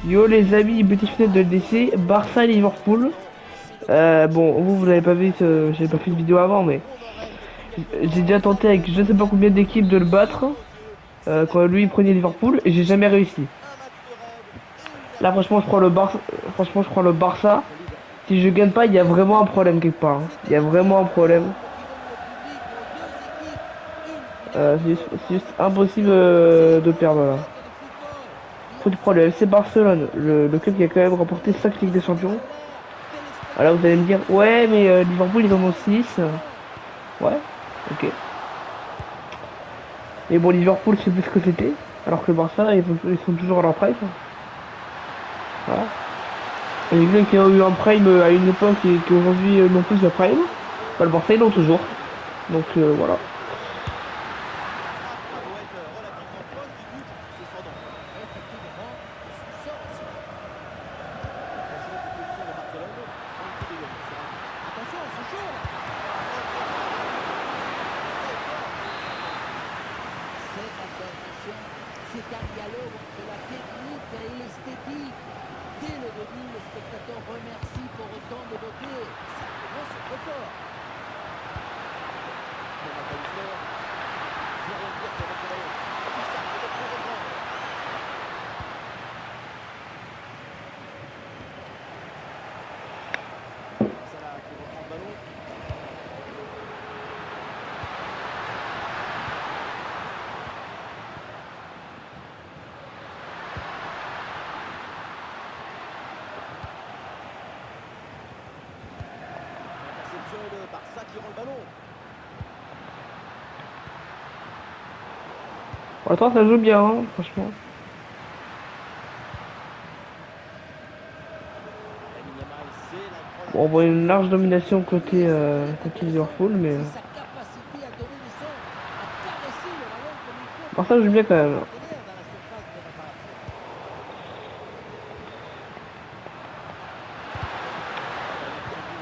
Yo les amis, petit fenêtre de DC, Barça Liverpool. Bon, vous n'avez pas vu, j'ai pas fait de vidéo avant, mais j'ai déjà tenté avec je sais pas combien d'équipes de le battre quand lui il prenait Liverpool et j'ai jamais réussi. Là franchement je prends le Barça, franchement je prends le Barça. Si je gagne pas, il y a vraiment un problème quelque part, hein. Il y a vraiment un problème. C'est juste impossible de perdre là. Faut du problème. C'est Barcelone, le club qui a quand même remporté 5 Ligues des Champions. Alors vous allez me dire, ouais, mais Liverpool, ils en ont 6. Ouais, ok. Mais bon, Liverpool, c'est plus ce que c'était. Alors que le Barça, ils sont toujours à leur prime. Voilà. Et les clubs qui ont eu un prime à une époque et qui aujourd'hui n'ont plus de prime, bah, le Barça, ils l'ont toujours. Donc voilà. Pour l'instant, ça joue bien, hein, franchement. Bon, on voit une large domination côté Liverpool, mais Barça joue bien quand même.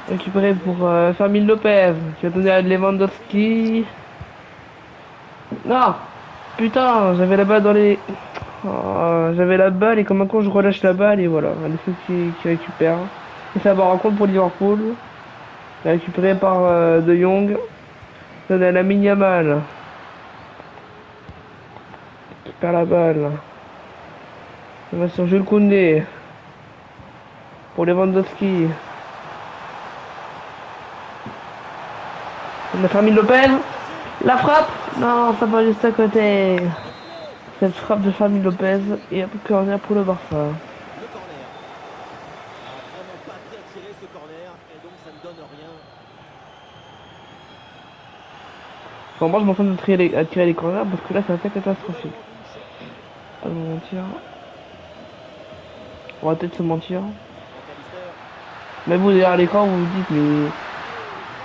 Récupéré pour Fermin Lopez, qui va donner à Lewandowski. Non! Putain, j'avais la balle dans les... Oh, j'avais la balle et comme un con je relâche la balle et voilà, un défaut qui récupère. Et ça va rencontre pour Liverpool. Récupéré par De Jong. Donne à Lamine Yamal. Qui perd la balle. Ça va sur Jules Koundé. Pour Lewandowski. On a Fermin Lopez. La frappe! Non, ça va juste à côté. Cette frappe de Fermin Lopez et un peu de corner pour le Barça. Enfin, moi je m'entends de tirer les corners parce que là c'est un peu catastrophique. Pas de mentir. On va peut-être se mentir. Mais vous derrière l'écran vous vous dites mais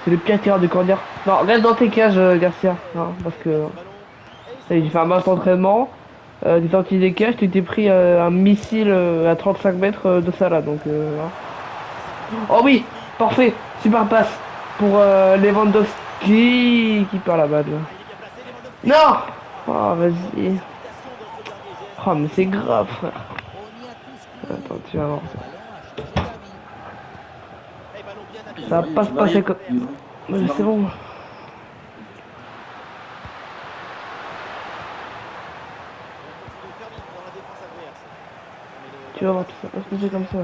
c'est le pire tireur de corner. Non, reste dans tes cages Garcia. Non, parce que ça y est, j'ai fait un match d'entraînement. T'es sorti des cages, tu t'es pris un missile à 35 mètres de ça là. Donc voilà. Oh oui, parfait, super passe pour Lewandowski qui perd la balle. Non! Oh vas-y. Oh mais c'est grave frère. Attends, tu vas voir ça. Ça va pas se passer comme... Mais c'est bon. Tu vas voir, tout ça va se passer comme ça.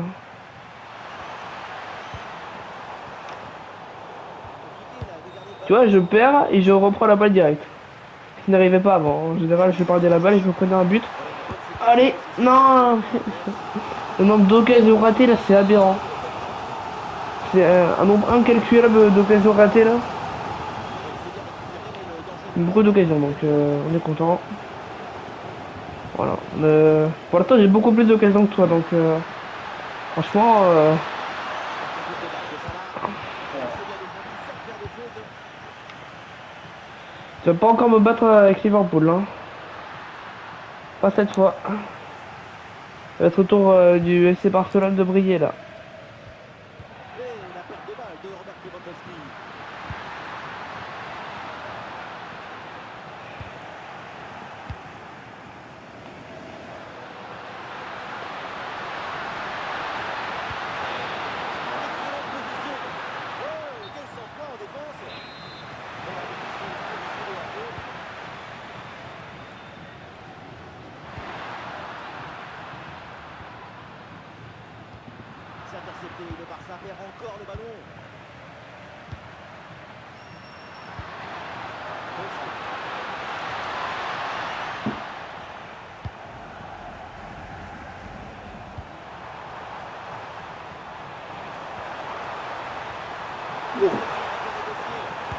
Tu vois, je perds et je reprends la balle direct. Ce qui n'arrivait pas avant. En général, je perdais la balle et je me prenais un but. Allez, non! Le nombre d'occasions ratées là, c'est aberrant. C'est un nombre incalculable d'occasions ratées là. Beaucoup d'occasions, donc on est content. Voilà. Pour l'instant, j'ai beaucoup plus d'occasions que toi, donc franchement, tu vas pas encore me battre avec Liverpool, hein. Pas cette fois. Ça va être au tour du FC Barcelone de briller là. intercepté. Le Barça perd encore le ballon.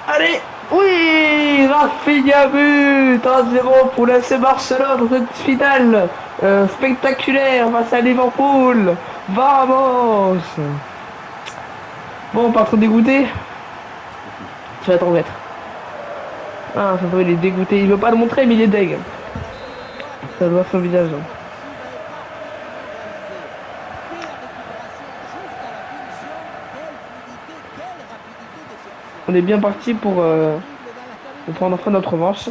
Allez, oui, Rafinha but 1-0 pour l'AC Barcelone dans cette finale spectaculaire face à Liverpool. Vamos. Bon, pas trop dégoûté. Tu vas t'en mettre. Ah, ça il est dégoûté. Il veut pas le montrer, mais il est deg. Ça doit son visage. On est bien parti pour prendre enfin notre revanche.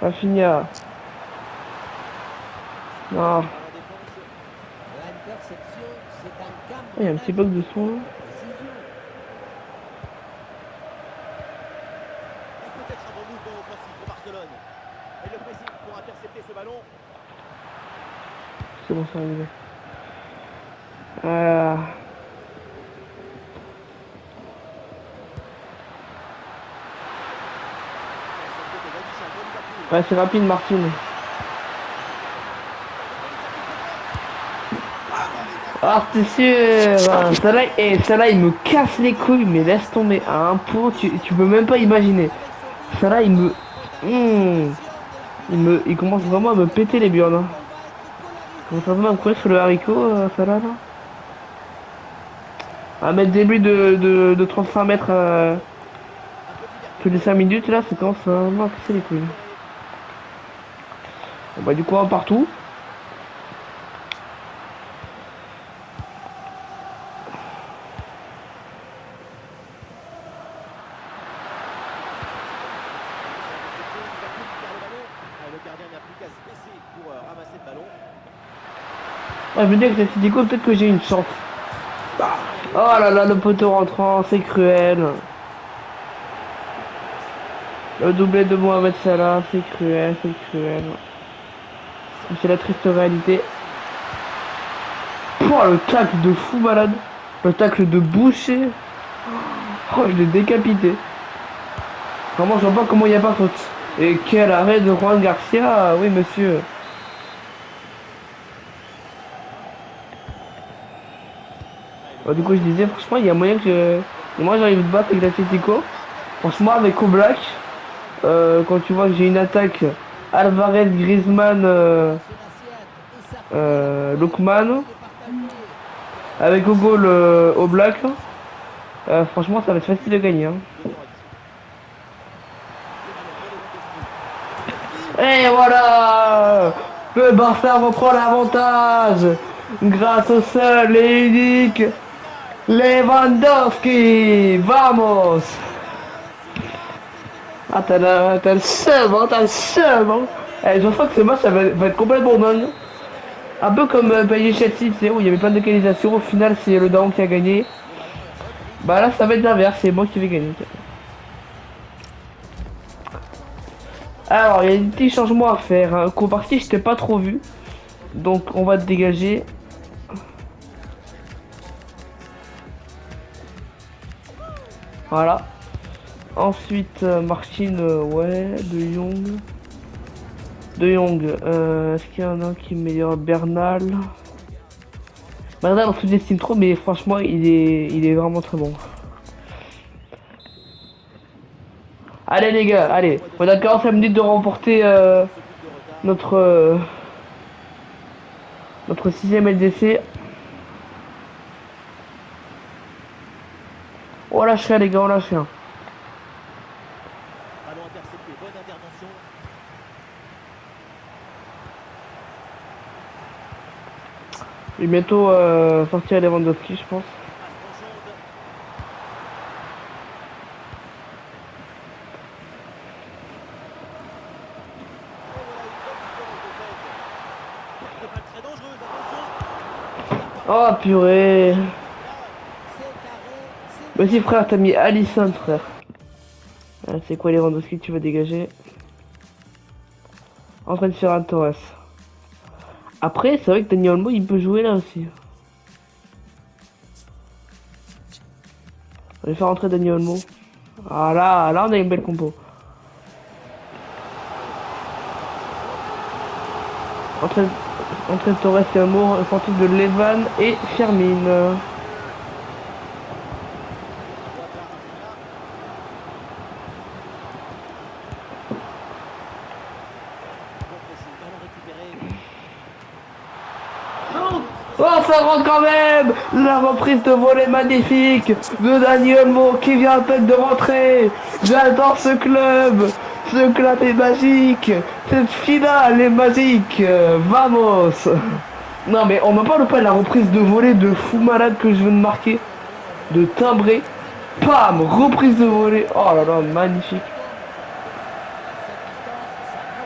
Rafinha. Non. Il y a un petit bug de son. Peut-être un bon mouvement offensif pour Barcelone. Et le pressing pour intercepter ce ballon. C'est bon, c'est arrivé. Voilà. Ouais, c'est rapide, Martine. Ah, t'es sûr? Celle-là, il me casse les couilles, mais laisse tomber. À un point, tu peux même pas imaginer. Celle-là, il commence vraiment à me péter les burnes. Hein. On va me courir sur le haricot, celle-là, là. À mettre des buts de 35 mètres tous les 5 minutes, là, ça commence vraiment à casser les couilles. Bon, bah, du coup, un partout. Ouais, je me dis que cette Dico, peut-être que j'ai une chance. Oh là là, le poteau rentrant, c'est cruel. Le doublé de Mohamed Salah, c'est cruel, c'est cruel. C'est la triste réalité. Oh, le tacle de fou malade. Le tacle de boucher. Oh, je l'ai décapité. Vraiment, je vois pas comment il n'y a pas faute. Et quel arrêt de Juan Garcia. Oui, monsieur. Bon, du coup, je disais, franchement, il y a moyen que moi j'arrive de battre avec l'Atletico. Franchement, avec Oblak, quand tu vois que j'ai une attaque Alvarez, Griezmann, Lookman, avec au goal Oblak, franchement, ça va être facile de gagner. Hein. Et voilà, le Barça reprend l'avantage grâce au seul et unique Lewandowski. Vamos. Ah, t'as le seum, hein, t'as le seum, hein. Eh, je sens que ce match ça va être complètement dingue. Un peu comme PSG-Chelsea, tu sais, où il y avait plein de localisations. Au final, c'est le Daron qui a gagné. Bah là, ça va être l'inverse, c'est moi qui vais gagner. Alors, il y a des petits changements à faire. Hein. Comparti, je t'ai pas trop vu. Donc, on va te dégager. Voilà. Ensuite, Martin, ouais, De Jong. De Jong, est-ce qu'il y en a un qui est meilleur? Bernal. Bernal, on sous-estime trop, mais franchement, il est vraiment très bon. Allez les gars, allez. On a 45 minutes de remporter notre notre 6ème LDC. On lâche rien les gars, on lâche rien. Ballon intercepté, bonne intervention. Il est bientôt sorti à Lewandowski, je pense. Oh purée. Vas-y frère, t'as mis Alisson frère. C'est quoi Lewandowski que tu vas dégager? En train de faire un Torres. Après, c'est vrai que Dani Olmo, il peut jouer là aussi. On va faire rentrer Dani Olmo. Ah là, on a une belle compo. Entre Torres et Amour, sortie de Levan et Firmine. Oh, ça rentre quand même! La reprise de volée magnifique de Daniel Mo qui vient à peine de rentrer. J'adore ce club! Ce club est magique! Cette finale est magique! Vamos! Non mais on m'en parle pas de la reprise de volée de fou malade que je viens de marquer. De timbré. Pam! Reprise de volée. Oh là là, magnifique.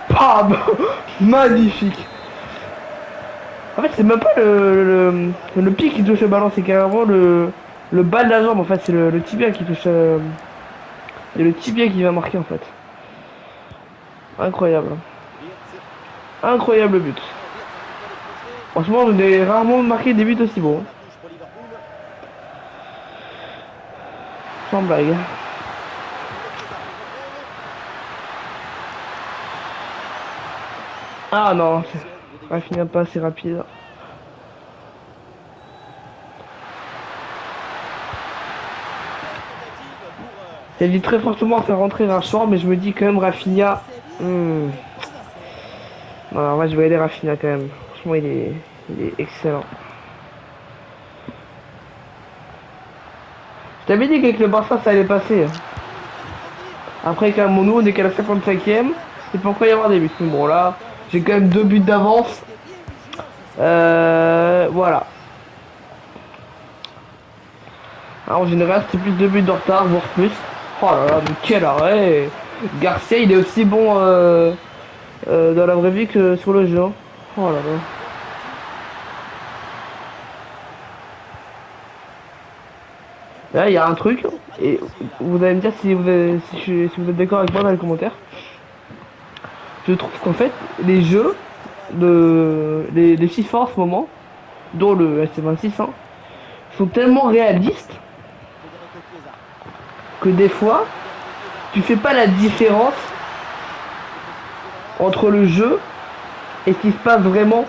Pam! Magnifique! En fait, c'est même pas le pied qui touche le ballon, c'est carrément le bas de la jambe. En fait, c'est le tibia qui touche. Et le tibia qui va marquer en fait. Incroyable. Incroyable but. Franchement, on a rarement marqué des buts aussi bons. Sans blague. Ah non, ça finit pas assez rapide. Elle dit très fortement à faire rentrer Rashford, mais je me dis quand même Rafinha. Non, moi je vais aller Rafinha quand même. Franchement, il est excellent. Je t'avais dit qu'avec le Barça ça allait passer. Après, quand même, nous on est qu'à la 55e. C'est pas encore y avoir des buts. Mais bon, là, j'ai quand même 2 buts d'avance. Voilà. Alors, en général, c'est plus 2 buts de retard, voire plus. Oh là là, mais quel arrêt! Garcia, il est aussi bon dans la vraie vie que sur le jeu. Hein. Oh là là. Là, il y a un truc, et vous allez me dire si si vous êtes d'accord avec moi dans les commentaires. Je trouve qu'en fait, les jeux les FIFA en ce moment, dont le SC26, hein, sont tellement réalistes que des fois, tu fais pas la différence entre le jeu et ce qui se passe vraiment.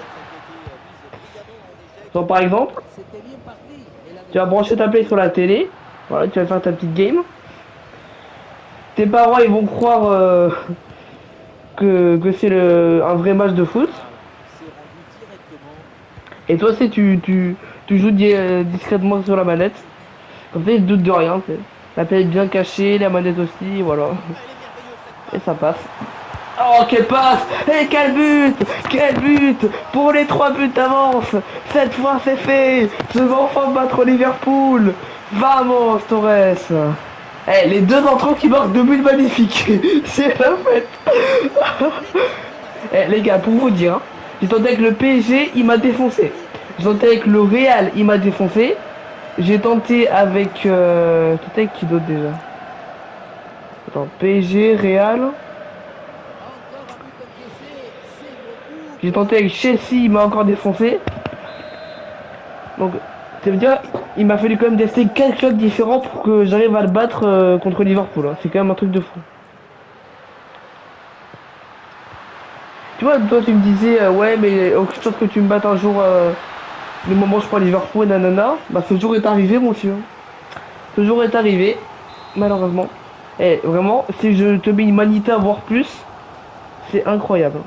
Donc, par exemple, tu vas brancher ta play sur la télé, voilà, tu vas faire ta petite game. Tes parents ils vont croire que c'est un vrai match de foot. Et toi c'est tu joues discrètement sur la manette. Comme ça ils se doutent de rien. La play est bien cachée, la manette aussi, voilà. Et ça passe. Oh quelle passe! Et quel but! Quel but! Pour les 3 buts d'avance! Cette fois c'est fait! Je vais enfin battre Liverpool! Vamos Torres! Eh, les deux entrants qui marquent 2 buts magnifiques! C'est la fête! Eh les gars, pour vous dire, hein, j'ai tenté avec le PSG, il m'a défoncé. J'ai tenté avec le Real, il m'a défoncé. J'ai tenté avec... Tenté avec qui d'autre déjà? Attends, PSG, Real... J'ai tenté avec Chelsea, il m'a encore défoncé. Donc, ça veut dire, il m'a fallu quand même tester 4 clubs différents pour que j'arrive à le battre contre Liverpool. Hein. C'est quand même un truc de fou. Tu vois, toi tu me disais, ouais, mais aucune chance que tu me battes un jour, le moment où je prends Liverpool, nanana. Bah, ce jour est arrivé, mon vieux. Ce jour est arrivé, malheureusement. Et vraiment, si je te mets une manita, voire plus, c'est incroyable.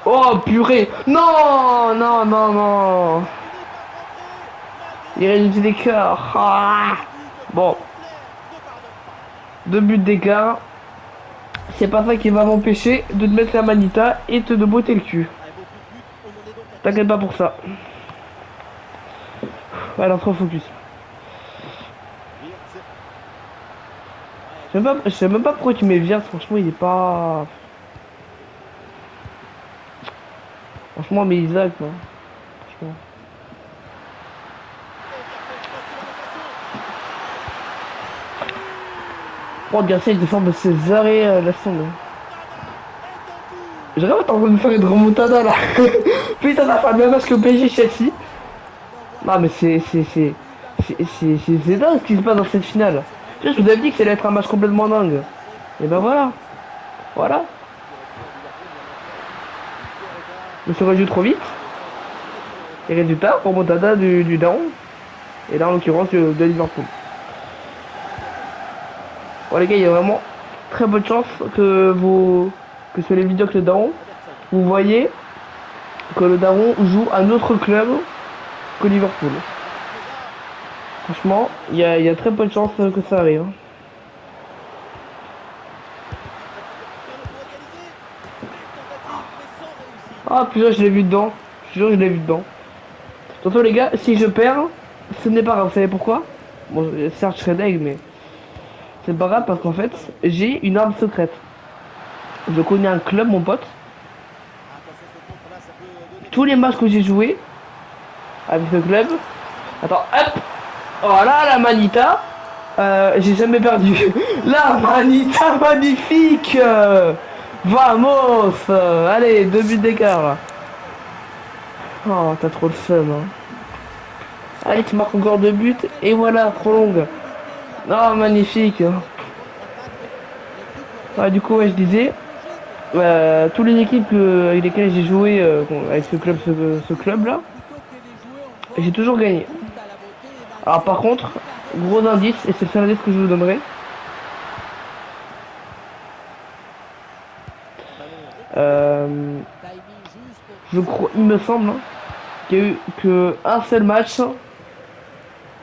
Oh purée! Non! Non, non, non! Il réduit d'écart. Ah bon. 2 buts d'écart. C'est pas ça qui va m'empêcher de te mettre la manita et de te botter le cul. T'inquiète pas pour ça. Alors, trop focus. Je sais même pas pourquoi tu mets Vierge, franchement il est pas... Franchement mais Isaac quoi. Franchement. Oh Garcia il défend de ses arrêts laisse tomber. Je rêve en train de faire une remontada là. Putain, on a fait le même match que PSG Chelsea. Non mais c'est dingue ce qui se passe dans cette finale. Je vous avais dit que ça allait être un match complètement dingue. Et ben voilà. Voilà. Je se réjoue trop vite. Et résultat, remontada du Daron. Et là en l'occurrence de Liverpool. Bon les gars, il y a vraiment très bonne chance que sur les vidéos que le Daron, vous voyez que le Daron joue un autre club que Liverpool. Franchement, il y a très peu de chances que ça arrive. Hein. Ah putain, je l'ai vu dedans. Je te jure, je l'ai vu dedans. Surtout les gars, si je perds, ce n'est pas grave. Vous savez pourquoi? Bon, certes, je serai deg, mais c'est pas grave parce qu'en fait, j'ai une arme secrète. Je connais un club, mon pote. Tous les matchs que j'ai joué avec ce club. Attends, hop! Oh là, la manita! J'ai jamais perdu. La manita magnifique! Vamos! Allez, 2 buts d'écart là. Oh, t'as trop le seum. Hein. Allez, tu marques encore 2 buts. Et voilà, prolongue. Non, magnifique. Hein. Ah, du coup, ouais, je disais. Toutes les équipes avec lesquelles j'ai joué avec ce club là, j'ai toujours gagné. Alors par contre, gros indice, et c'est le seul indice que je vous donnerai. Je crois, il me semble hein, qu'il y a eu que un seul match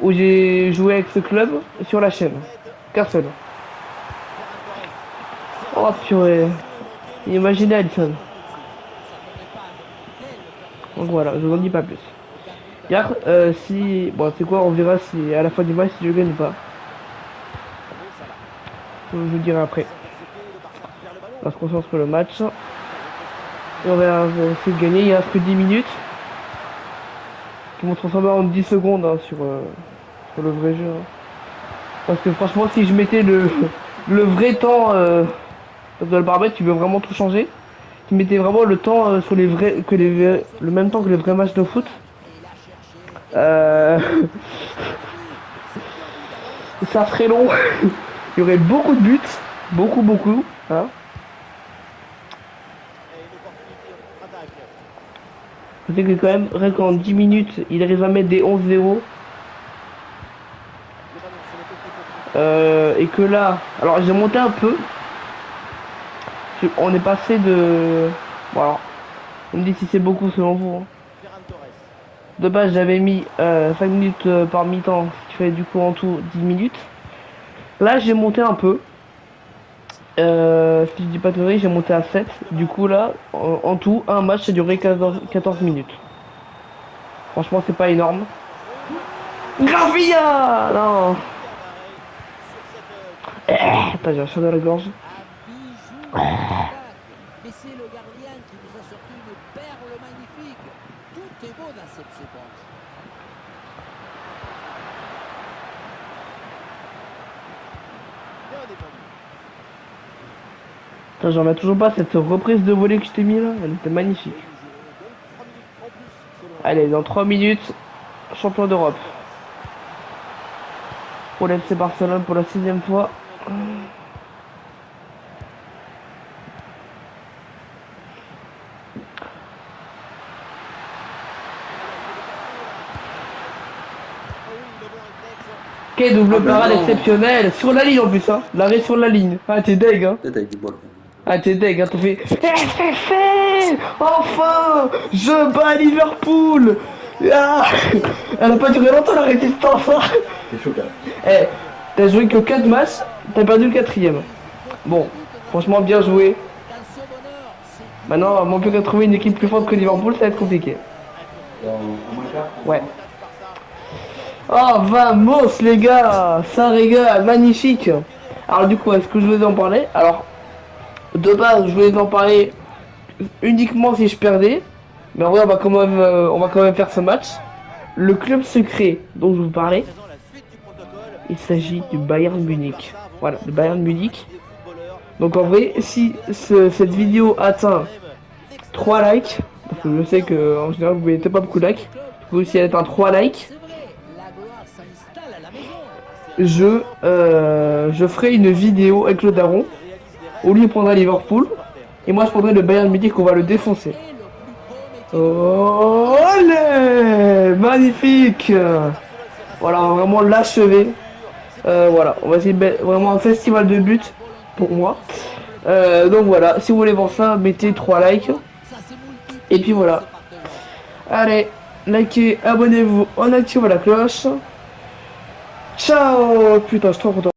où j'ai joué avec ce club sur la chaîne. Qu'un seul. Oh purée. Imaginez Alisson. Donc voilà, je vous en dis pas plus. Hier, si... Bon, c'est quoi, on verra si à la fin du match si je gagne ou pas. Je vous dirai après. On va se concentrer sur le match. Et on va essayer de gagner, il reste que 10 minutes. Qui vont se transformer en 10 secondes hein, sur le vrai jeu. Hein. Parce que franchement, si je mettais le vrai temps dans le paramètre, tu veux vraiment tout changer. Tu mettais vraiment le temps sur les vrais... le même temps que les vrais matchs de foot. Ça serait long. Il y aurait beaucoup de buts. Beaucoup. Hein. Je sais que quand même, rien qu'en 10 minutes, il arrive à mettre des 11-0. Et que là... Alors j'ai monté un peu. On est passé de... Bon alors, on me dit si c'est beaucoup selon vous. Hein. De base j'avais mis 5 minutes par mi-temps, ce qui fait du coup en tout 10 minutes. Là j'ai monté un peu. Si je dis pas de conneries, j'ai monté à 7. Du coup là, en tout, un match a duré 14 minutes. Franchement c'est pas énorme. Gravia. Non. Attends, j'ai un chat dans la gorge. Mais c'est le gardien qui nous a sorti une perle magnifique. Tout est beau dans cette séquence. Putain, j'en ai toujours pas cette reprise de volée que je t'ai mis là, elle était magnifique. Allez, dans 3 minutes, champion d'Europe. Pour l'FC Barcelone pour la 6e fois. Ok, double parade exceptionnel, sur la ligne en plus, hein. L'arrêt sur la ligne. Ah, t'es deg, hein. Ah, t'es deg, hein. T'as fait. Enfin, je bats Liverpool. Ah, elle a pas duré longtemps la résistance. Hein. C'est chaud, Eh, t'as joué que 4 matchs, t'as perdu le 4ème. Bon, franchement, bien joué. Maintenant, on peut que trouver une équipe plus forte que Liverpool, ça va être compliqué. Ouais. Oh, vamos les gars, ça régale, magnifique. Alors du coup, est-ce que je voulais en parler? Alors, de base, je voulais en parler uniquement si je perdais. Mais en vrai, on va quand même faire ce match. Le club secret dont je vous parlais, il s'agit du Bayern Munich. Voilà, le Bayern Munich. Donc en vrai, si cette vidéo atteint 3 likes. Parce que je sais que en général vous mettez pas beaucoup de likes. Vous pouvez aussi atteindre 3 likes. C'est vrai, la gloire s'installe à la maison. Je ferai une vidéo avec le daron. Où lui il prendra Liverpool. Et moi je prendrai le Bayern Munich qu'on va le défoncer. Et le plus beau métier. Oh, allez, magnifique. Voilà, on va vraiment l'achever. Voilà, on va essayer vraiment un festival de buts pour moi. Donc voilà, si vous voulez voir ça, mettez 3 likes. Ça se multiplie, Et puis voilà. ces partenaires. Allez, likez, abonnez-vous, on active la cloche. Ciao. Putain, je suis trop content.